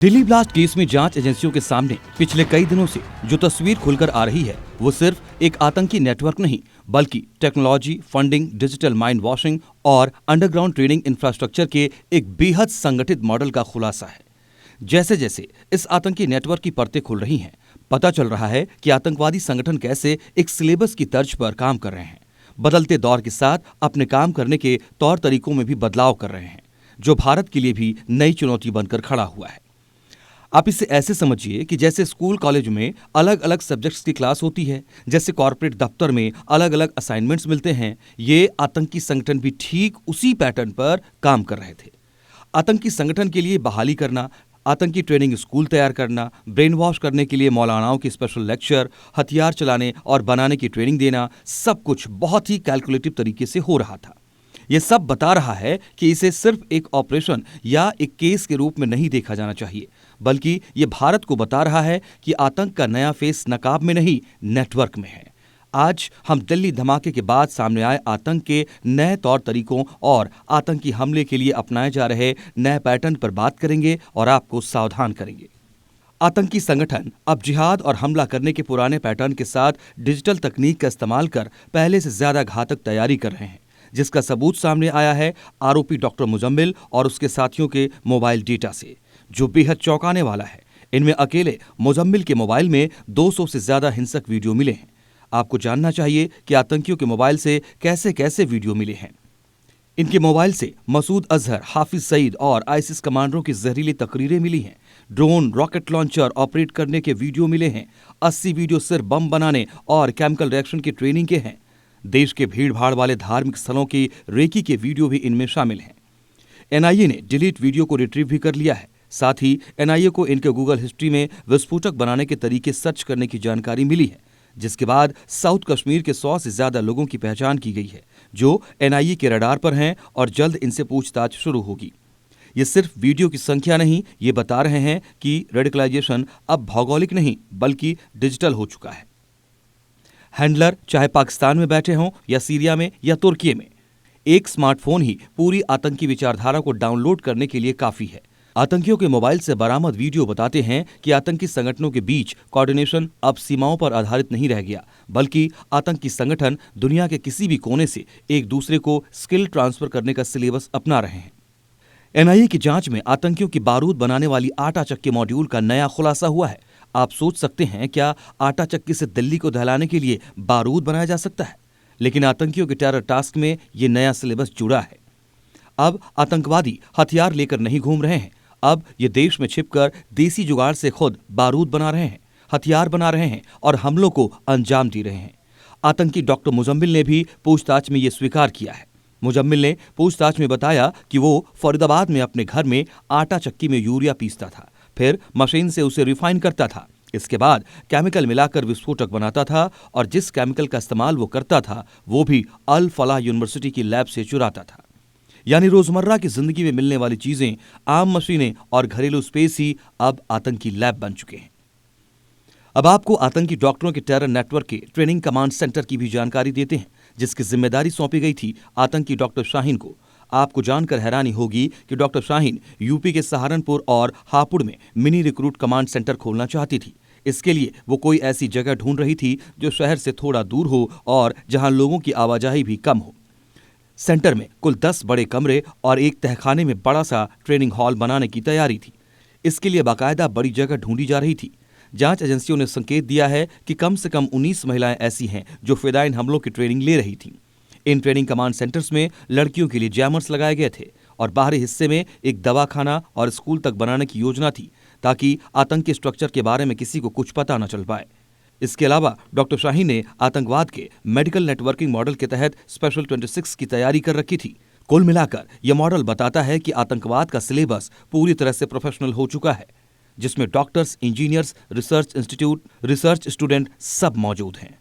Delhi blast case में जांच एजेंसियों के सामने पिछले कई दिनों से जो तस्वीर खुलकर आ रही है वो सिर्फ एक आतंकी नेटवर्क नहीं बल्कि technology, funding, digital mind washing और अंडरग्राउंड ट्रेनिंग इंफ्रास्ट्रक्चर के एक बेहद संगठित मॉडल का खुलासा है। जैसे जैसे इस आतंकी नेटवर्क की परतें खुल रही हैं, पता चल रहा है कि आतंकवादी संगठन कैसे एक सिलेबस की तर्ज पर काम कर रहे हैं, बदलते दौर के साथ अपने काम करने के तौर तरीकों में भी बदलाव कर रहे हैं, जो भारत के लिए भी नई चुनौती बनकर खड़ा हुआ है। आप इसे ऐसे समझिए कि जैसे स्कूल कॉलेज में अलग अलग सब्जेक्ट्स की क्लास होती है, जैसे कॉर्पोरेट दफ्तर में अलग अलग असाइनमेंट्स मिलते हैं, ये आतंकी संगठन भी ठीक उसी पैटर्न पर काम कर रहे थे। आतंकी संगठन के लिए बहाली करना, आतंकी ट्रेनिंग स्कूल तैयार करना, ब्रेन वॉश करने के लिए मौलानाओं की स्पेशल लेक्चर, हथियार चलाने और बनाने की ट्रेनिंग देना, सब कुछ बहुत ही कैलकुलेटिव तरीके से हो रहा था। ये सब बता रहा है कि इसे सिर्फ एक ऑपरेशन या एक केस के रूप में नहीं देखा जाना चाहिए, बल्कि ये भारत को बता रहा है कि आतंक का नया फेस नकाब में नहीं, नेटवर्क में है। आज हम दिल्ली धमाके के बाद सामने आए आतंक के नए तौर तरीकों और आतंकी हमले के लिए अपनाए जा रहे नए पैटर्न पर बात करेंगे और आपको सावधान करेंगे। आतंकी संगठन अब जिहाद और हमला करने के पुराने पैटर्न के साथ डिजिटल तकनीक का इस्तेमाल कर पहले से ज्यादा घातक तैयारी कर रहे हैं, जिसका सबूत सामने आया है आरोपी डॉक्टर मुजम्मिल और उसके साथियों के मोबाइल डेटा से, जो बेहद चौंकाने वाला है। इनमें अकेले मुजम्मिल के मोबाइल में 200 से ज्यादा हिंसक वीडियो मिले हैं। आपको जानना चाहिए कि आतंकियों के मोबाइल से कैसे कैसे वीडियो मिले हैं। इनके मोबाइल से मसूद अजहर, हाफिज सईद और आईसिस कमांडरों की जहरीली तकरीरें मिली हैं। ड्रोन, रॉकेट लॉन्चर ऑपरेट करने के वीडियो मिले हैं। 80 वीडियो सिर्फ बम बनाने और केमिकल रिएक्शन की ट्रेनिंग के हैं। देश के भीड़ भाड़ वाले धार्मिक स्थलों की रेकी के वीडियो भी इनमें शामिल हैं। एनआईए ने डिलीट वीडियो को रिट्रीव भी कर लिया है। साथ ही एनआईए को इनके गूगल हिस्ट्री में विस्फोटक बनाने के तरीके सर्च करने की जानकारी मिली है, जिसके बाद साउथ कश्मीर के 100 से ज्यादा लोगों की पहचान की गई है, जो एनआईए के रडार पर हैं और जल्द इनसे पूछताछ शुरू होगी। ये सिर्फ वीडियो की संख्या नहीं, ये बता रहे हैं कि रेडिकलाइजेशन अब भौगोलिक नहीं बल्कि डिजिटल हो चुका है। हैंडलर चाहे पाकिस्तान में बैठे हों या सीरिया में या तुर्की में, एक स्मार्टफोन ही पूरी आतंकी विचारधारा को डाउनलोड करने के लिए काफी है। आतंकियों के मोबाइल से बरामद वीडियो बताते हैं कि आतंकी संगठनों के बीच कोऑर्डिनेशन अब सीमाओं पर आधारित नहीं रह गया, बल्कि आतंकी संगठन दुनिया के किसी भी कोने से एक दूसरे को स्किल ट्रांसफर करने का सिलेबस अपना रहे हैं। एनआईए की जांच में आतंकियों की बारूद बनाने वाली आटा चक्की मॉड्यूल का नया खुलासा हुआ है। आप सोच सकते हैं, क्या आटा चक्की से दिल्ली को दहलाने के लिए बारूद बनाया जा सकता है? लेकिन आतंकियों के टेरर टास्क में ये नया सिलेबस जुड़ा है। अब आतंकवादी हथियार लेकर नहीं घूम रहे हैं, अब ये देश में छिपकर देसी जुगाड़ से खुद बारूद बना रहे हैं, हथियार बना रहे हैं और हमलों को अंजाम दे रहे हैं। आतंकी डॉक्टर मुजम्मिल ने भी पूछताछ में ये स्वीकार किया है। मुजम्मिल ने पूछताछ में बताया कि वो फरीदाबाद में अपने घर में आटा चक्की में यूरिया पीसता था, फिर मशीन से उसे रिफाइन करता था। इसके बाद केमिकल मिलाकर विस्फोटक बनाता था और जिस केमिकल का इस्तेमाल वो करता था वो भी अल फलाह यूनिवर्सिटी की लैब से चुराता था। यानी रोजमर्रा की जिंदगी में मिलने वाली चीजें, आम मशीनें और घरेलू स्पेस ही अब आतंकी लैब बन चुके हैं। अब आपको आतंकी डॉक्टरों के टेरर नेटवर्क के ट्रेनिंग कमांड सेंटर की भी जानकारी देते हैं, जिसकी जिम्मेदारी सौंपी गई थी आतंकी डॉक्टर शाहीन को। आपको जानकर हैरानी होगी कि डॉक्टर शाहीन यूपी के सहारनपुर और हापुड़ में मिनी रिक्रूट कमांड सेंटर खोलना चाहती थी। इसके लिए वो कोई ऐसी जगह ढूंढ रही थी जो शहर से थोड़ा दूर हो और जहां लोगों की आवाजाही भी कम हो। सेंटर में कुल 10 बड़े कमरे और एक तहखाने में बड़ा सा ट्रेनिंग हॉल बनाने की तैयारी थी। इसके लिए बाकायदा बड़ी जगह ढूंढी जा रही थी। जांच एजेंसियों ने संकेत दिया है कि कम से कम 19 महिलाएं ऐसी हैं जो फिदायीन हमलों की ट्रेनिंग ले रही थीं। इन ट्रेनिंग कमांड सेंटर्स में लड़कियों के लिए जैमर्स लगाए गए थे और बाहरी हिस्से में एक दवाखाना और स्कूल तक बनाने की योजना थी, ताकि आतंकी स्ट्रक्चर के बारे में किसी को कुछ पता न चल पाए। इसके अलावा डॉक्टर शाहीन ने आतंकवाद के मेडिकल नेटवर्किंग मॉडल के तहत स्पेशल 26 की तैयारी कर रखी थी। कुल मिलाकर यह मॉडल बताता है कि आतंकवाद का सिलेबस पूरी तरह से प्रोफेशनल हो चुका है, जिसमें doctors, engineers, research institute, research student सब मौजूद हैं।